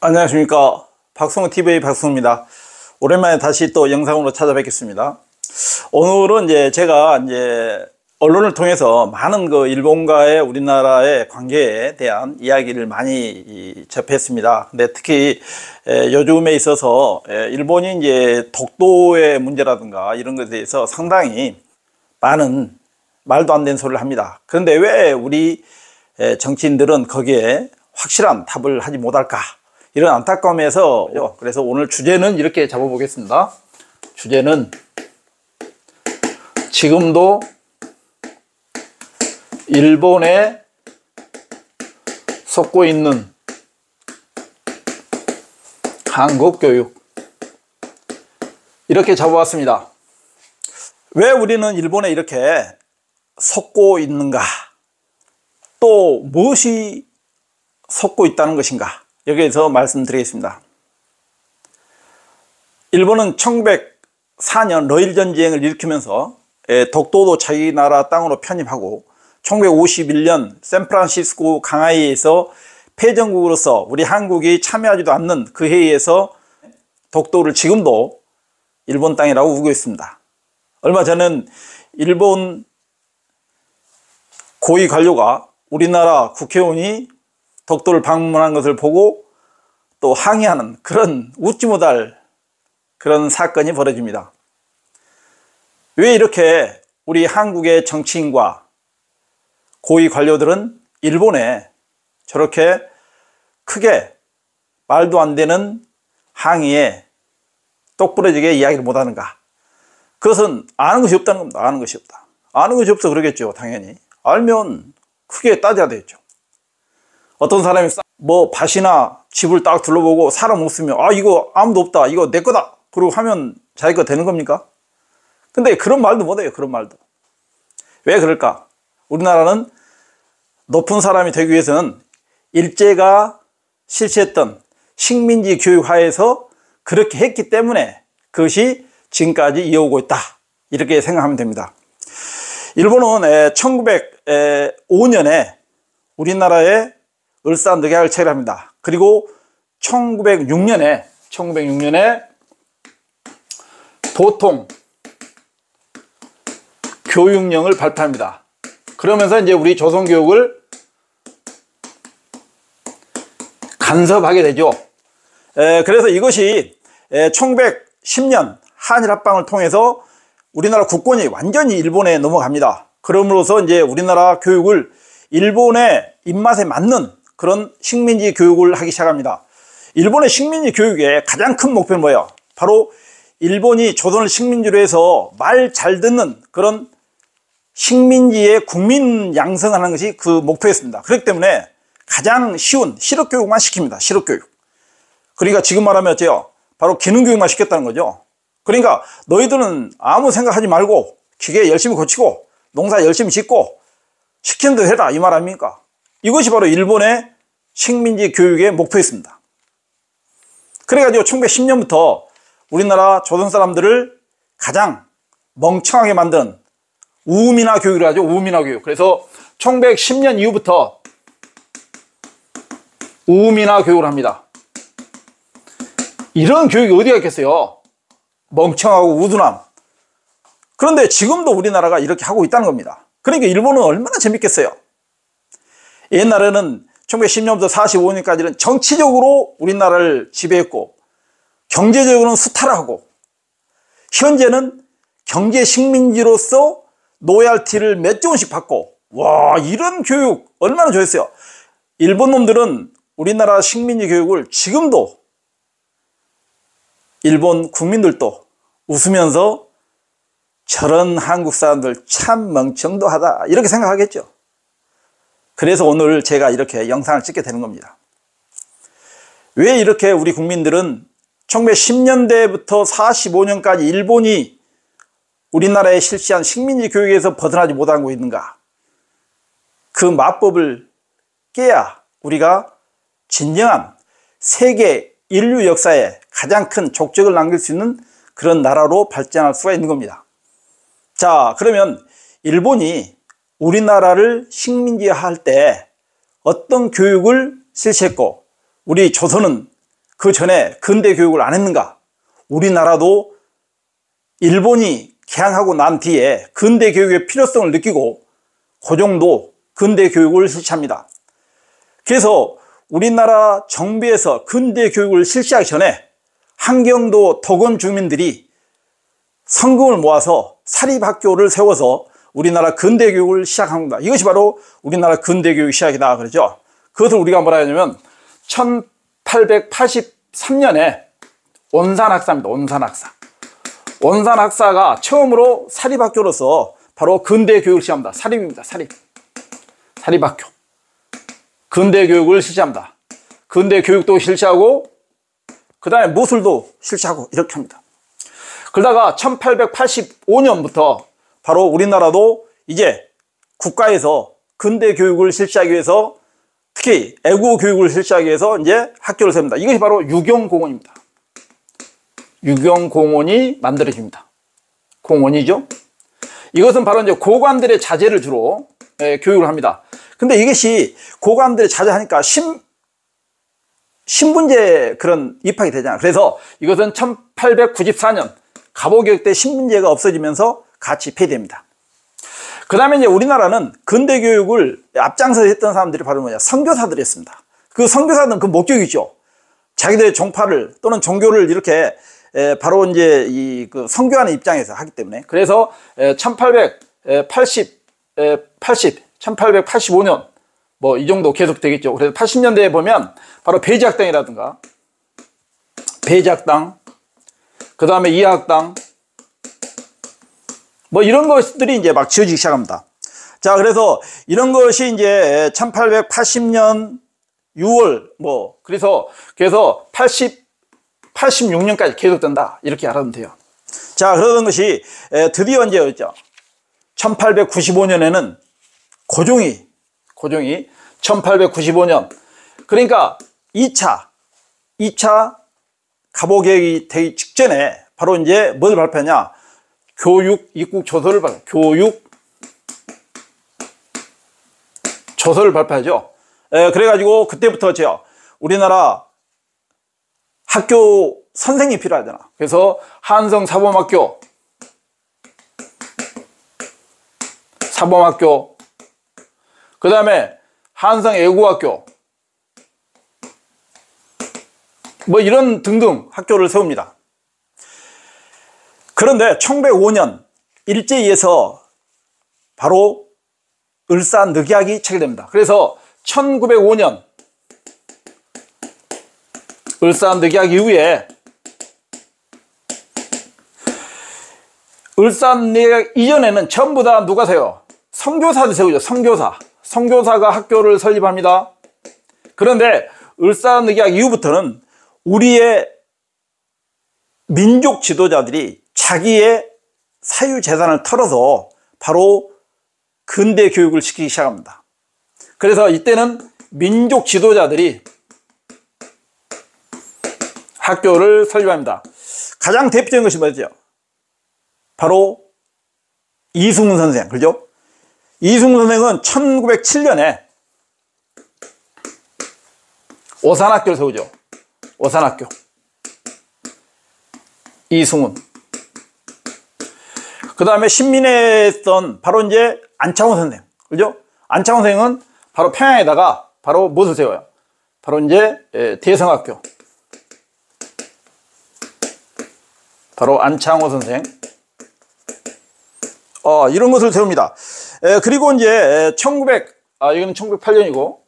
안녕하십니까. 박성호TV 박성호입니다. 오랜만에 다시 또 영상으로 찾아뵙겠습니다. 오늘은 제가 언론을 통해서 많은 일본과의 우리나라의 관계에 대한 이야기를 많이 접했습니다. 근데 특히 요즘에 있어서 일본이 독도의 문제라든가 이런 것에 대해서 상당히 많은 말도 안 되는 소리를 합니다. 그런데 왜 우리 정치인들은 거기에 확실한 답을 하지 못할까? 이런 안타까움에서 그래서 오늘 주제는 이렇게 잡아보겠습니다. 주제는 지금도 일본에 속고 있는 한국 교육, 이렇게 잡아봤습니다. 왜 우리는 일본에 이렇게 속고 있는가? 또 무엇이 속고 있다는 것인가? 여기에서 말씀드리겠습니다. 일본은 1904년 러일 전쟁을 일으키면서 독도도 자기 나라 땅으로 편입하고 1951년 샌프란시스코 강하이에서 패전국으로서 우리 한국이 참여하지도 않는 그 해에서 독도를 지금도 일본 땅이라고 우기고 있습니다. 얼마 전엔 일본 고위 관료가 우리나라 국회의원이 독도를 방문한 것을 보고 또 항의하는 그런 웃지 못할 그런 사건이 벌어집니다. 왜 이렇게 우리 한국의 정치인과 고위 관료들은 일본에 저렇게 크게 말도 안 되는 항의에 똑부러지게 이야기를 못하는가? 그것은 아는 것이 없다는 겁니다. 아는 것이 없다. 아는 것이 없어 그러겠죠. 당연히. 알면 크게 따져야 되겠죠. 어떤 사람이 밭이나 집을 딱 둘러보고 사람 없으면 이거 아무도 없다, 이거 내 거다, 그러고 하면 자기 거 되는 겁니까? 근데 그런 말도 못해요. 그런 말도. 왜 그럴까? 우리나라는 높은 사람이 되기 위해서는 일제가 실시했던 식민지 교육 하에서 그렇게 했기 때문에 그것이 지금까지 이어오고 있다, 이렇게 생각하면 됩니다. 일본은 1905년에 우리나라에 을사늑약을 체결합니다. 그리고 1906년에 보통 교육령을 발표합니다. 그러면서 우리 조선교육을 간섭하게 되죠. 그래서 이것이 1910년 한일합방을 통해서 우리나라 국권이 완전히 일본에 넘어갑니다. 그럼으로써 우리나라 교육을 일본의 입맛에 맞는 그런 식민지 교육을 하기 시작합니다. 일본의 식민지 교육의 가장 큰 목표는 뭐예요? 바로 일본이 조선을 식민지로 해서 말 잘 듣는 그런 식민지의 국민 양성하는 것이 그 목표였습니다. 그렇기 때문에 가장 쉬운 실업교육만 시킵니다. 실업교육. 그러니까 지금 말하면 어째요? 바로 기능교육만 시켰다는 거죠. 그러니까 너희들은 아무 생각하지 말고 기계 열심히 고치고 농사 열심히 짓고 시키는 대로 해라, 이 말 아닙니까? 이것이 바로 일본의 식민지 교육의 목표였습니다. 그래가지고 1910년부터 우리나라 조선 사람들을 가장 멍청하게 만든 우민화 교육을 하죠. 우민화 교육. 그래서 1910년 이후부터 우민화 교육을 합니다. 이런 교육이 어디가 있겠어요? 멍청하고 우둔함. 그런데 지금도 우리나라가 이렇게 하고 있다는 겁니다. 그러니까 일본은 얼마나 재밌겠어요. 옛날에는 1910년부터 45년까지는 정치적으로 우리나라를 지배했고 경제적으로는 수탈하고, 현재는 경제 식민지로서 로얄티를 몇 조 원씩 받고, 와, 이런 교육 얼마나 좋았어요. 일본 놈들은 우리나라 식민지 교육을 지금도 일본 국민들도 웃으면서 저런 한국 사람들 참 멍청도하다, 이렇게 생각하겠죠. 그래서 오늘 제가 이렇게 영상을 찍게 되는 겁니다. 왜 이렇게 우리 국민들은 1910년대부터 45년까지 일본이 우리나라에 실시한 식민지 교육에서 벗어나지 못하고 있는가? 그 마법을 깨야 우리가 진정한 세계 인류 역사에 가장 큰 족적을 남길 수 있는 그런 나라로 발전할 수가 있는 겁니다. 자, 그러면 일본이 우리나라를 식민지화할 때 어떤 교육을 실시했고 우리 조선은 그 전에 근대 교육을 안 했는가? 우리나라도 일본이 개항하고 난 뒤에 근대 교육의 필요성을 느끼고 그 정도 근대 교육을 실시합니다. 그래서 우리나라 정부에서 근대 교육을 실시하기 전에 한경도 도건 주민들이 성금을 모아서 사립학교를 세워서 우리나라 근대 교육을 시작한 겁니다. 이것이 바로 우리나라 근대 교육 시작이다 그러죠. 그것을 우리가 뭐라 하냐면 1883년에 온산학사입니다. 온산학사. 온산학사가 처음으로 사립학교로서 바로 근대 교육을 시작합니다. 사립입니다. 사립학교. 근대 교육을 실시합니다. 근대 교육도 실시하고 그 다음에 무술도 실시하고 이렇게 합니다. 그러다가 1885년부터 바로 우리나라도 이제 국가에서 근대 교육을 실시하기 위해서 특히 애국어 교육을 실시하기 위해서 이제 학교를 세웁니다. 이것이 바로 유경공원입니다. 유경공원이 만들어집니다. 공원이죠. 이것은 바로 이제 고관들의 자제를 주로 교육을 합니다. 근데 이것이 고관들의 자제하니까 신분제 그런 입학이 되잖아요. 그래서 이것은 1894년 갑오개혁 때 신분제가 없어지면서 같이 폐지됩니다. 그 다음에 이제 우리나라는 근대 교육을 앞장서 했던 사람들이 바로 뭐냐? 선교사들이었습니다. 그 선교사들은 그 목적이죠. 자기들의 종파를 또는 종교를 이렇게 바로 이제 그 선교하는 입장에서 하기 때문에. 그래서 1885년 뭐 이 정도 계속 되겠죠. 그래서 80년대에 보면 바로 배지학당이라든가 배지학당, 그 다음에 이화학당 뭐 이런 것들이 이제 막 지어지기 시작합니다. 자, 그래서 이런 것이 이제 1880년 6월 그래서 86년까지 계속된다 이렇게 알아두면 돼요. 자, 그러던 것이 드디어 이제였죠. 1895년에는 고종이 1895년 그러니까 2차 갑오개혁이 되기 직전에 바로 이제 뭘 발표하냐? 교육 입국 조서를 발표하죠. 그래가지고 그때부터 우리나라 학교 선생이 필요하잖아. 그래서 한성 사범학교, 그 다음에 한성 애국학교, 뭐 이런 등등 학교를 세웁니다. 그런데 1905년 일제히에서 바로 을사늑약이 체결됩니다. 그래서 1905년 을사늑약 이후에 을사늑약 이전에는 전부 다 누가 세요? 선교사들 세우죠. 선교사가 학교를 설립합니다. 그런데 을사늑약 이후부터는 우리의 민족 지도자들이 자기의 사유재산을 털어서 바로 근대 교육을 시키기 시작합니다. 그래서 이때는 민족 지도자들이 학교를 설립합니다. 가장 대표적인 것이 뭐죠? 바로 이승훈 선생, 그죠? 이승훈 선생은 1907년에 오산학교를 세우죠. 오산학교. 이승훈. 그 다음에 신민회에 했던 바로 이제 안창호 선생, 그죠? 안창호 선생은 바로 평양에다가 바로 무엇을 세워요? 바로 이제 대성학교. 바로 안창호 선생. 이런 것을 세웁니다. 그리고 이제 이거는 1908년이고,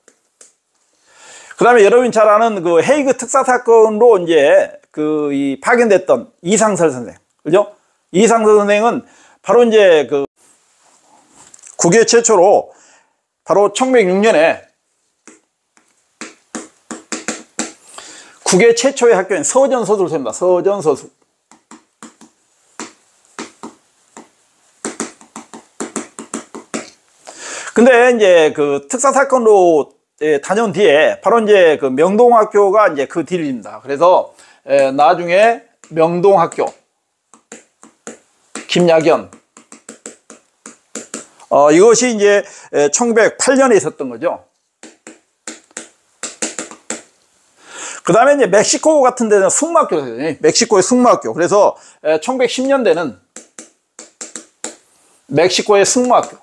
그 다음에 여러분이 잘 아는 그 헤이그 특사 사건으로 이제 파견됐던 이상설 선생, 그죠? 이상설 선생은 바로 이제 국외 최초로 바로 1906년에 국외 최초의 학교인 서전서술을 세웁니다. 서전서술. 근데 이제 그 특사 사건으로 다녀온 뒤에 바로 이제 그 명동학교가 이제 그 뒤입니다. 그래서 나중에 명동학교, 김약연, 이것이 이제 1908년에 있었던 거죠. 그 다음에 이제 멕시코 같은 데는 승무학교가 있어요. 멕시코의 승무학교. 그래서 1910년대는 멕시코의 승무학교.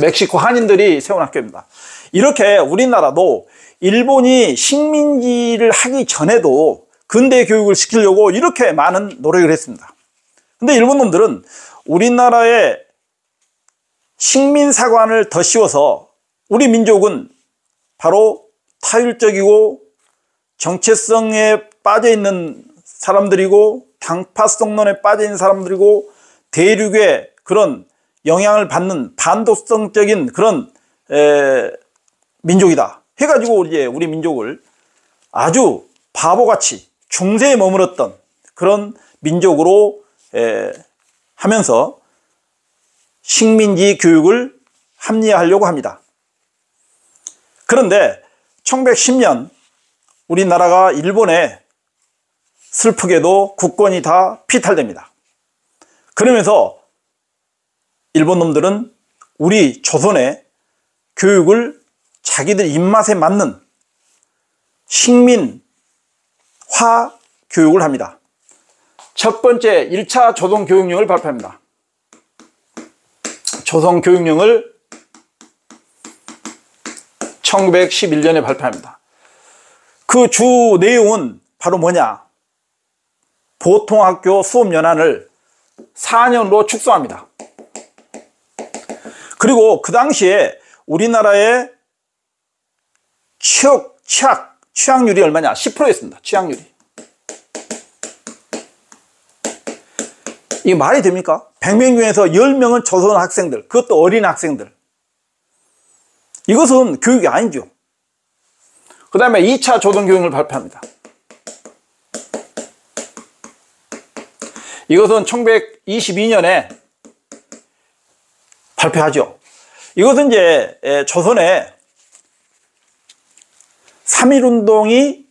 멕시코 한인들이 세운 학교입니다. 이렇게 우리나라도 일본이 식민지를 하기 전에도 근대 교육을 시키려고 이렇게 많은 노력을 했습니다. 근데 일본 놈들은 우리나라의 식민사관을 더 씌워서 우리 민족은 바로 타율적이고 정체성에 빠져있는 사람들이고 당파성론에 빠져있는 사람들이고 대륙의 그런 영향을 받는 반독성적인 그런 민족이다 해가지고 이제 우리 민족을 아주 바보같이 중세에 머물렀던 그런 민족으로 하면서 식민지 교육을 합리화하려고 합니다. 그런데 1910년 우리나라가 일본에 슬프게도 국권이 다 피탈됩니다. 그러면서 일본 놈들은 우리 조선의 교육을 자기들 입맛에 맞는 식민화 교육을 합니다. 첫 번째 1차 조선교육령을 발표합니다. 조선교육령을 1911년에 발표합니다. 그 주 내용은 바로 뭐냐? 보통학교 수업연한을 4년으로 축소합니다. 그리고 그 당시에 우리나라의 취학률이 얼마냐? 10%였습니다. 취학률이. 이게 말이 됩니까? 100명 중에서 10명은 조선 학생들, 그것도 어린 학생들. 이것은 교육이 아니죠. 그 다음에 2차 조선교육을 발표합니다. 이것은 1922년에 발표하죠. 이것은 이제 조선에 3.1운동이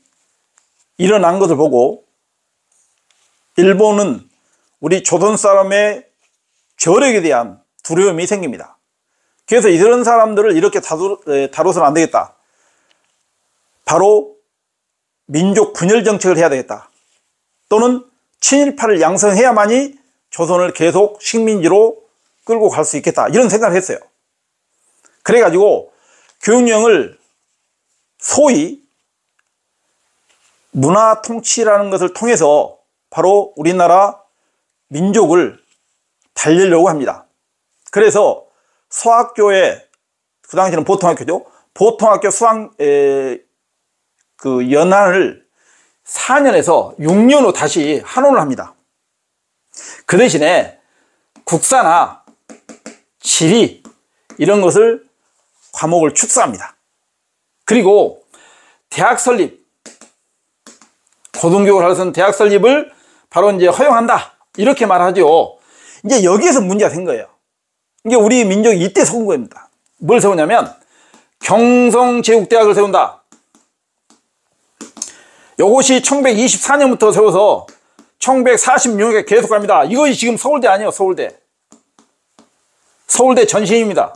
일어난 것을 보고 일본은 우리 조선 사람의 저력에 대한 두려움이 생깁니다. 그래서 이런 사람들을 이렇게 다뤄서는 안 되겠다. 바로 민족 분열 정책을 해야 되겠다. 또는 친일파를 양성해야만이 조선을 계속 식민지로 끌고 갈 수 있겠다. 이런 생각을 했어요. 그래가지고 교육령을 소위 문화 통치라는 것을 통해서 바로 우리나라 민족을 달리려고 합니다. 그래서 소학교에, 그 당시에는 보통학교죠. 보통학교 수학 그 연한을 4년에서 6년으로 다시 환원을 합니다. 그 대신에 국사나 지리 이런 것을 과목을 축소합니다. 그리고 대학 설립, 고등교육을 하려서는 대학 설립을 바로 이제 허용한다 이렇게 말하죠. 이제 여기에서 문제가 된 거예요. 이게 우리 민족이 이때 세운 겁니다. 뭘 세우냐면 경성제국대학을 세운다. 이것이 1924년부터 세워서 1946년에 계속 갑니다. 이것이 지금 서울대 아니에요. 서울대 전신입니다.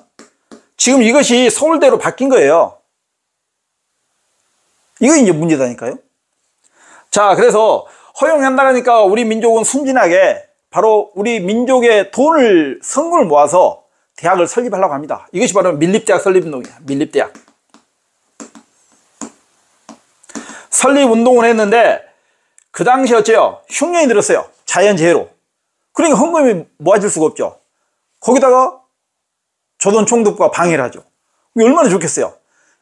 지금 이것이 서울대로 바뀐 거예요. 이거 이제 문제다니까요. 자, 그래서 허용한다니까 우리 민족은 순진하게 바로 우리 민족의 돈을, 성금을 모아서 대학을 설립하려고 합니다. 이것이 바로 밀립대학 설립운동이에요. 밀립대학. 설립운동을 했는데 그 당시 어째요? 흉년이 들었어요. 자연재해로. 그러니까 헌금이 모아질 수가 없죠. 거기다가 조선 총독부가 방해를 하죠. 얼마나 좋겠어요.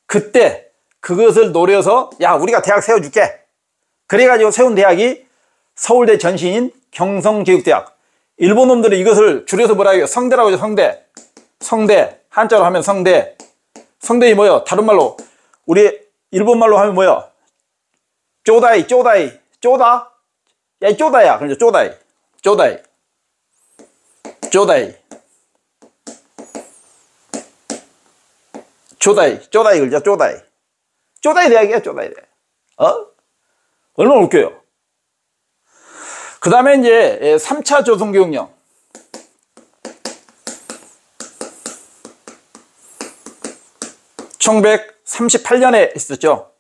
그때 그것을 노려서 야, 우리가 대학 세워줄게. 그래가지고 세운 대학이 서울대 전신인 경성제국대학. 일본 놈들이 이것을 줄여서 뭐라 해요? 성대라고 하죠. 성대. 성대. 한자로 하면 성대. 성대이 뭐예요? 다른 말로 우리 일본 말로 하면 뭐예요? 쪼다이. 쪼다? 야, 이 쪼다야. 그러죠. 쪼다이. 그러죠. 쪼다이 대학이야. 쪼다이 대학. 얼마나 웃겨요. 그 다음에 이제 3차 조선교육령. 1938년에 있었죠.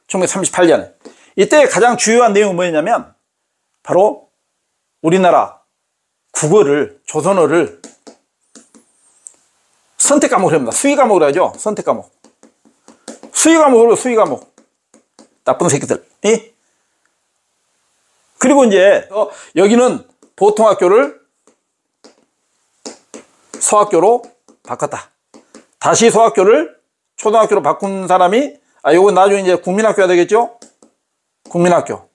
1938년에. 이때 가장 주요한 내용은 뭐였냐면 바로 우리나라 국어를, 조선어를 선택 과목으로 합니다. 수의 과목으로 하죠. 선택 과목. 수의 과목으로 수의 과목. 나쁜 새끼들. 그리고 이제 여기는 보통학교를 서학교로 바꿨다. 다시 서학교를 초등학교로 바꾼 사람이, 요건 나중에 이제 국민학교가 되겠죠? 국민학교.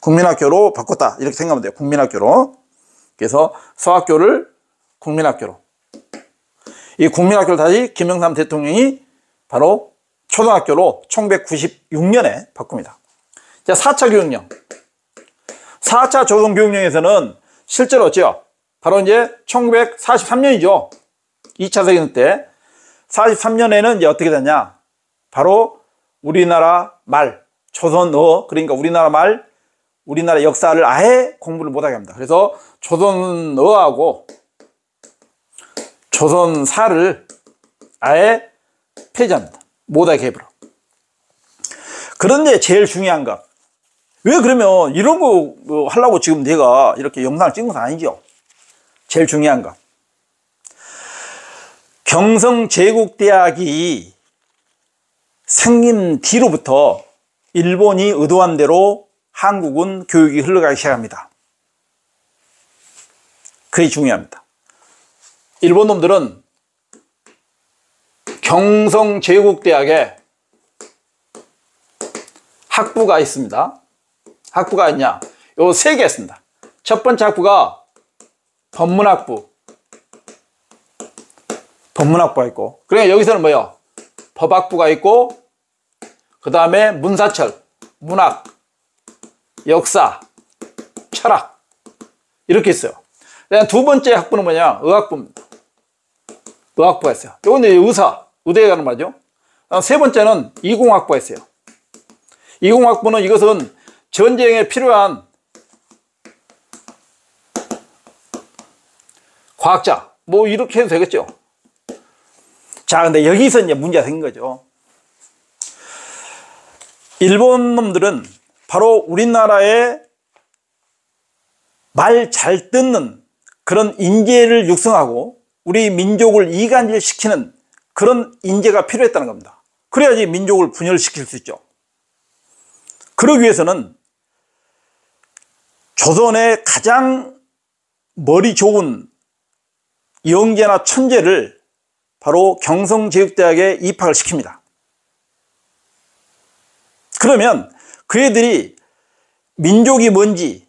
국민학교로 바꿨다. 이렇게 생각하면 돼요. 국민학교로. 그래서 서학교를 국민학교로. 이 국민학교를 다시 김영삼 대통령이 바로 초등학교로 1996년에 바꿉니다. 자, 4차 교육령. 4차 조선교육령에서는 실제로 어째요? 바로 이제 1943년이죠. 2차 세계대전 때. 43년에는 이제 어떻게 됐냐? 바로 우리나라 말, 조선어, 그러니까 우리나라 말, 우리나라 역사를 아예 공부를 못하게 합니다. 그래서 조선어하고 조선사를 아예 폐지합니다. 못하게 해버려. 그런데 제일 중요한 것. 왜 그러면 이런 거 하려고 지금 내가 이렇게 영상을 찍은 건 아니죠. 제일 중요한 것. 경성제국대학이 생긴 뒤로부터 일본이 의도한 대로 한국은 교육이 흘러가기 시작합니다. 그게 중요합니다. 일본 놈들은 경성제국대학에 학부가 있습니다. 학부가 있냐? 요 3개 있습니다. 첫 번째 학부가 법문학부. 법문학부가 있고, 그러니까 여기서는 뭐요? 법학부가 있고, 그 다음에 문사철, 문학, 역사, 철학 이렇게 있어요. 두 번째 학부는 뭐냐? 의학부입니다. 의학부가 있어요. 요건 의사, 의대에 가는 말이죠. 세 번째는 이공학부가 있어요. 이공학부는 이것은 전쟁에 필요한 과학자, 뭐 이렇게 해도 되겠죠. 자, 근데 여기서 이제 문제가 생긴 거죠. 일본 놈들은 바로 우리나라의 말 잘 듣는 그런 인재를 육성하고 우리 민족을 이간질시키는 그런 인재가 필요했다는 겁니다. 그래야지 민족을 분열시킬 수 있죠. 그러기 위해서는 조선의 가장 머리 좋은 영재나 천재를 바로 경성제국대학에 입학을 시킵니다. 그러면 그 애들이 민족이 뭔지,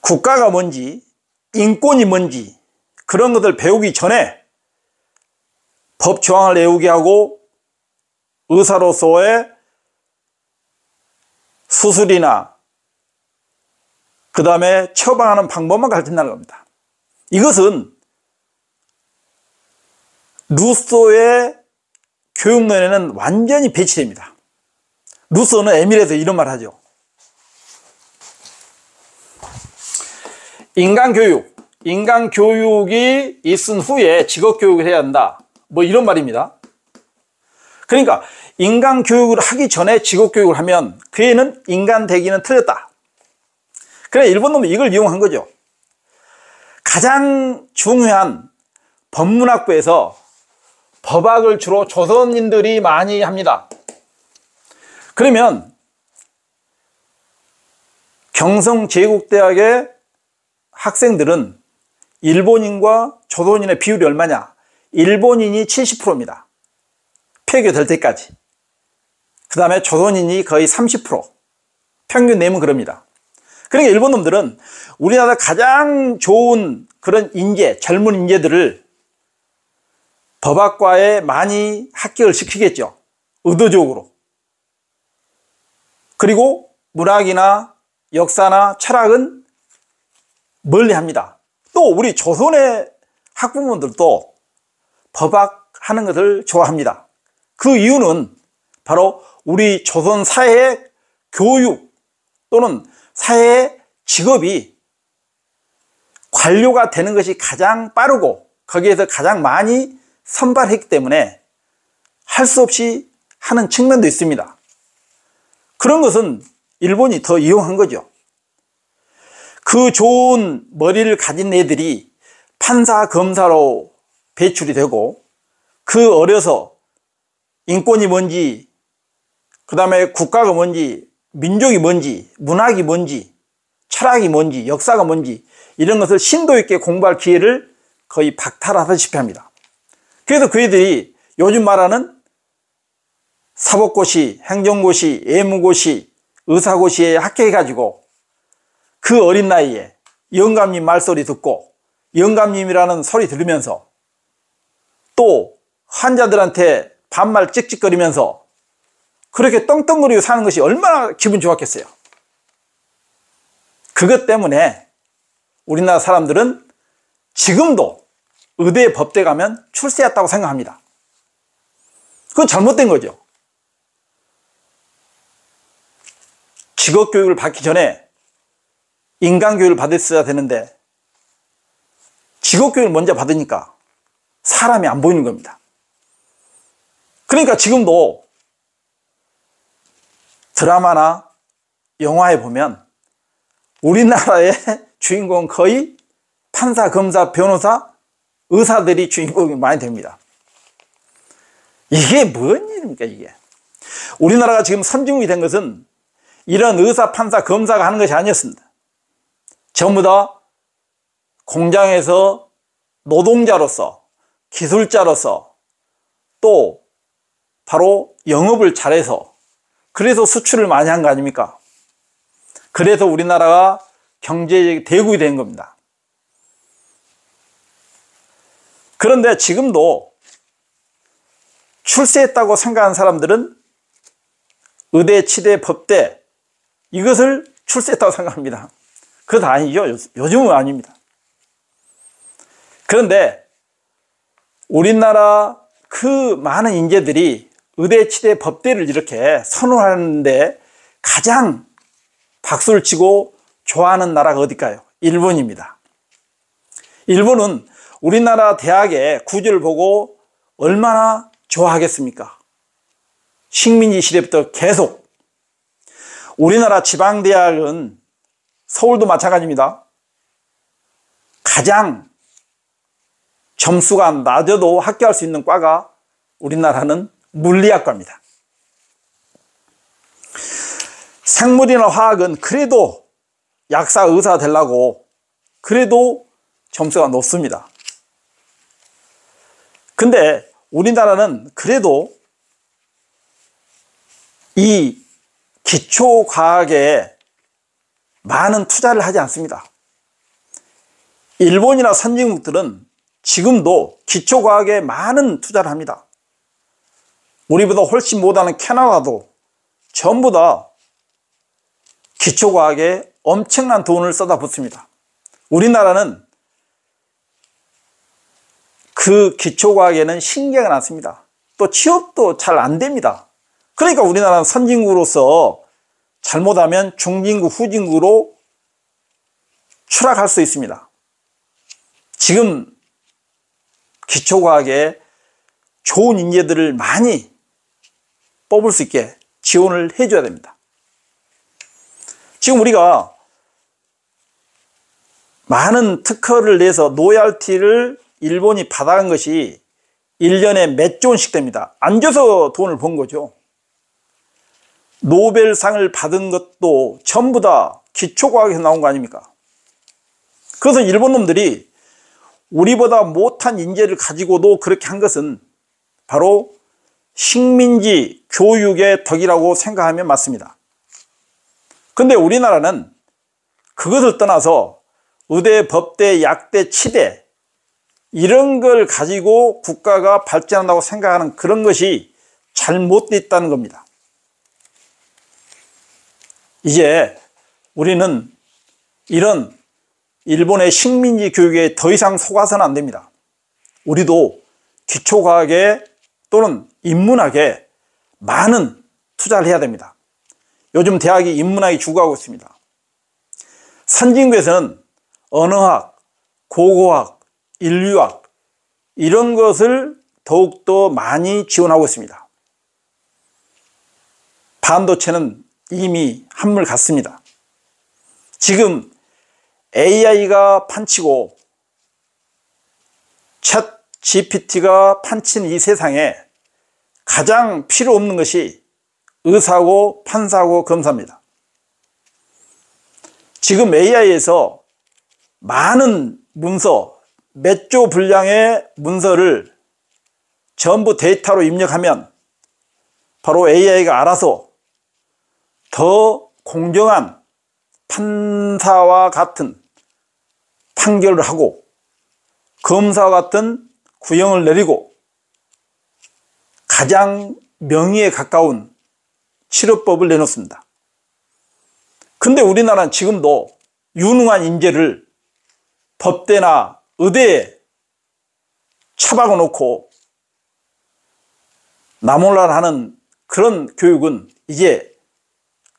국가가 뭔지, 인권이 뭔지 그런 것들 배우기 전에 법 조항을 외우게 하고 의사로서의 수술이나 그 다음에 처방하는 방법만 가르친다는 겁니다. 이것은 루소의 교육론에는 완전히 배치됩니다. 루소는 에밀에서 이런 말 하죠. 인간교육이 있은 후에 직업교육을 해야 한다. 뭐 이런 말입니다. 그러니까 인간교육을 하기 전에 직업교육을 하면 그 애는 인간 되기는 틀렸다. 그래 일본 놈은 이걸 이용한 거죠. 가장 중요한 법문학부에서 법학을 주로 조선인들이 많이 합니다. 그러면 경성제국대학의 학생들은 일본인과 조선인의 비율이 얼마냐? 일본인이 70%입니다. 폐교될 때까지. 그 다음에 조선인이 거의 30%. 평균 내면 그럽니다. 그러니까 일본 놈들은 우리나라 가장 좋은 그런 인재, 젊은 인재들을 법학과에 많이 합격을 시키겠죠. 의도적으로. 그리고 문학이나 역사나 철학은 멀리 합니다. 또 우리 조선의 학부모들도 법학 하는 것을 좋아합니다. 그 이유는 바로 우리 조선 사회의 교육 또는 사회의 직업이 관료가 되는 것이 가장 빠르고 거기에서 가장 많이 선발했기 때문에 할 수 없이 하는 측면도 있습니다. 그런 것은 일본이 더 이용한 거죠. 그 좋은 머리를 가진 애들이 판사, 검사로 배출이 되고 그 어려서 인권이 뭔지, 그 다음에 국가가 뭔지, 민족이 뭔지, 문학이 뭔지, 철학이 뭔지, 역사가 뭔지 이런 것을 심도 있게 공부할 기회를 거의 박탈하다시피 합니다. 그래서 그 애들이 요즘 말하는 사법고시, 행정고시, 예무고시, 의사고시에 합격해가지고 그 어린 나이에 영감님 말소리 듣고 영감님이라는 소리 들으면서 또 환자들한테 반말 찍찍거리면서 그렇게 떵떵거리고 사는 것이 얼마나 기분 좋았겠어요. 그것 때문에 우리나라 사람들은 지금도 의대 법대 가면 출세했다고 생각합니다. 그건 잘못된 거죠. 직업교육을 받기 전에 인간교육을 받았어야 되는데 직업교육을 먼저 받으니까 사람이 안 보이는 겁니다. 그러니까 지금도 드라마나 영화에 보면 우리나라의 주인공은 거의 판사, 검사, 변호사, 의사들이 주인공이 많이 됩니다. 이게 뭔 일입니까 이게? 우리나라가 지금 선진국이 된 것은 이런 의사, 판사, 검사가 하는 것이 아니었습니다. 전부 다 공장에서 노동자로서, 기술자로서, 또 바로 영업을 잘해서 그래서 수출을 많이 한 거 아닙니까? 그래서 우리나라가 경제 대국이 된 겁니다. 그런데 지금도 출세했다고 생각하는 사람들은 의대, 치대, 법대 이것을 출세했다고 생각합니다. 그것 아니죠. 요즘은 아닙니다. 그런데 우리나라 그 많은 인재들이 의대, 치대, 법대를 이렇게 선호하는데 가장 박수를 치고 좋아하는 나라가 어딜까요? 일본입니다. 일본은 우리나라 대학의 구조를 보고 얼마나 좋아하겠습니까? 식민지 시대부터 계속 우리나라 지방대학은 서울도 마찬가지입니다. 가장 점수가 낮아도 합격할 수 있는 과가 우리나라는 물리학과입니다. 생물이나 화학은 그래도 약사, 의사 되려고 그래도 점수가 높습니다. 근데 우리나라는 그래도 이 기초과학에 많은 투자를 하지 않습니다. 일본이나 선진국들은 지금도 기초과학에 많은 투자를 합니다. 우리보다 훨씬 못하는 캐나다도 전부 다 기초과학에 엄청난 돈을 쏟아붓습니다. 우리나라는 그 기초과학에는 신경을 안 씁니다. 또 취업도 잘 안 됩니다. 그러니까 우리나라는 선진국으로서 잘못하면 중진국, 후진국으로 추락할 수 있습니다. 지금 기초과학에 좋은 인재들을 많이 뽑을 수 있게 지원을 해줘야 됩니다. 지금 우리가 많은 특허를 내서 로열티를 일본이 받아간 것이 1년에 몇 조 원씩 됩니다. 안 줘서 돈을 번 거죠. 노벨상을 받은 것도 전부 다 기초과학에서 나온 거 아닙니까? 그래서 일본 놈들이 우리보다 못한 인재를 가지고도 그렇게 한 것은 바로 식민지 교육의 덕이라고 생각하면 맞습니다. 근데 우리나라는 그것을 떠나서 의대, 법대, 약대, 치대 이런 걸 가지고 국가가 발전한다고 생각하는 그런 것이 잘못됐다는 겁니다. 이제 우리는 이런 일본의 식민지 교육에 더 이상 속아서는 안 됩니다. 우리도 기초과학에 또는 인문학에 많은 투자를 해야 됩니다. 요즘 대학이 인문학이 주구하고 있습니다. 선진국에서는 언어학, 고고학, 인류학 이런 것을 더욱더 많이 지원하고 있습니다. 반도체는 이미 한물 갔습니다. 지금 AI가 판치고 챗 GPT가 판친 이 세상에 가장 필요 없는 것이 의사고 판사고 검사입니다. 지금 AI에서 많은 문서, 몇 조 분량의 문서를 전부 데이터로 입력하면 바로 AI가 알아서 더 공정한 판사와 같은 판결을 하고 검사와 같은 구형을 내리고 가장 명의에 가까운 치료법을 내놓습니다. 근데 우리나라는 지금도 유능한 인재를 법대나 의대에 처박아 놓고 나몰라라하는 그런 교육은 이제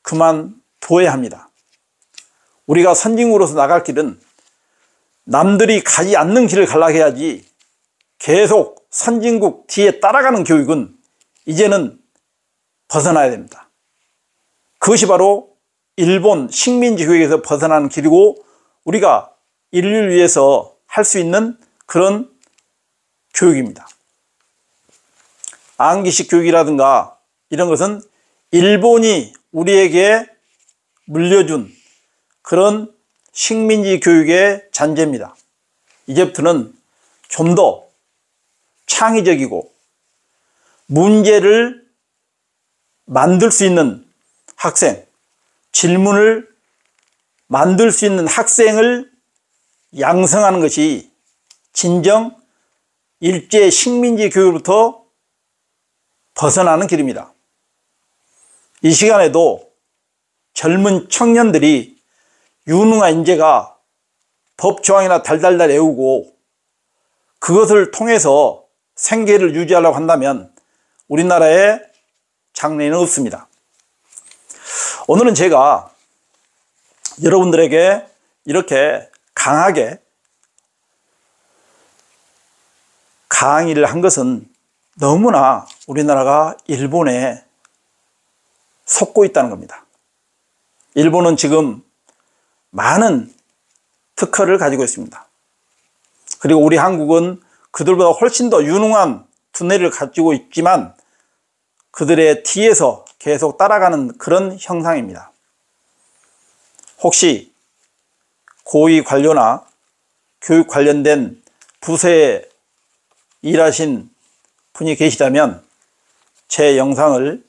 그만둬야 합니다. 우리가 선진국으로서 나갈 길은 남들이 가지 않는 길을 가려고 해야지 계속 선진국 뒤에 따라가는 교육은 이제는 벗어나야 됩니다. 그것이 바로 일본 식민지 교육에서 벗어나는 길이고 우리가 인류를 위해서 할 수 있는 그런 교육입니다. 암기식 교육이라든가 이런 것은 일본이 우리에게 물려준 그런 식민지 교육의 잔재입니다. 이제부터는 좀 더 창의적이고 문제를 만들 수 있는 학생, 질문을 만들 수 있는 학생을 양성하는 것이 진정 일제 식민지 교육으로부터 벗어나는 길입니다. 이 시간에도 젊은 청년들이 유능한 인재가 법조항이나 달달달 외우고 그것을 통해서 생계를 유지하려고 한다면 우리나라에 장래는 없습니다. 오늘은 제가 여러분들에게 이렇게 강하게 강의를 한 것은 너무나 우리나라가 일본에 속고 있다는 겁니다. 일본은 지금 많은 특허를 가지고 있습니다. 그리고 우리 한국은 그들보다 훨씬 더 유능한 두뇌를 가지고 있지만 그들의 뒤에서 계속 따라가는 그런 형상입니다. 혹시 고위 관료나 교육 관련된 부서에 일하신 분이 계시다면 제 영상을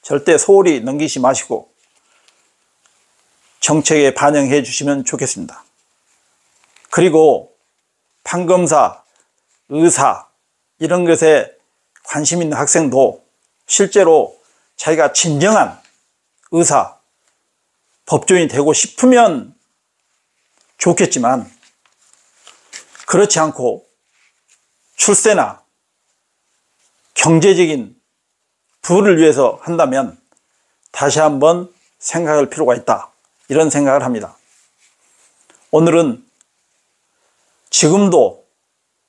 절대 소홀히 넘기지 마시고 정책에 반영해 주시면 좋겠습니다. 그리고 판검사, 의사 이런 것에 관심 있는 학생도 실제로 자기가 진정한 의사, 법조인이 되고 싶으면 좋겠지만 그렇지 않고 출세나 경제적인 부를 위해서 한다면 다시 한번 생각할 필요가 있다. 이런 생각을 합니다. 오늘은 지금도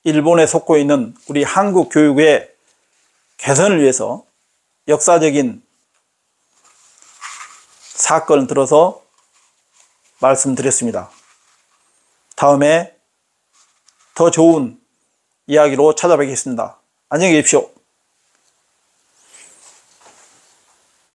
일본에 속고 있는 우리 한국 교육의 개선을 위해서 역사적인 사건을 들어서 말씀드렸습니다. 다음에 더 좋은 이야기로 찾아뵙겠습니다. 안녕히 계십시오.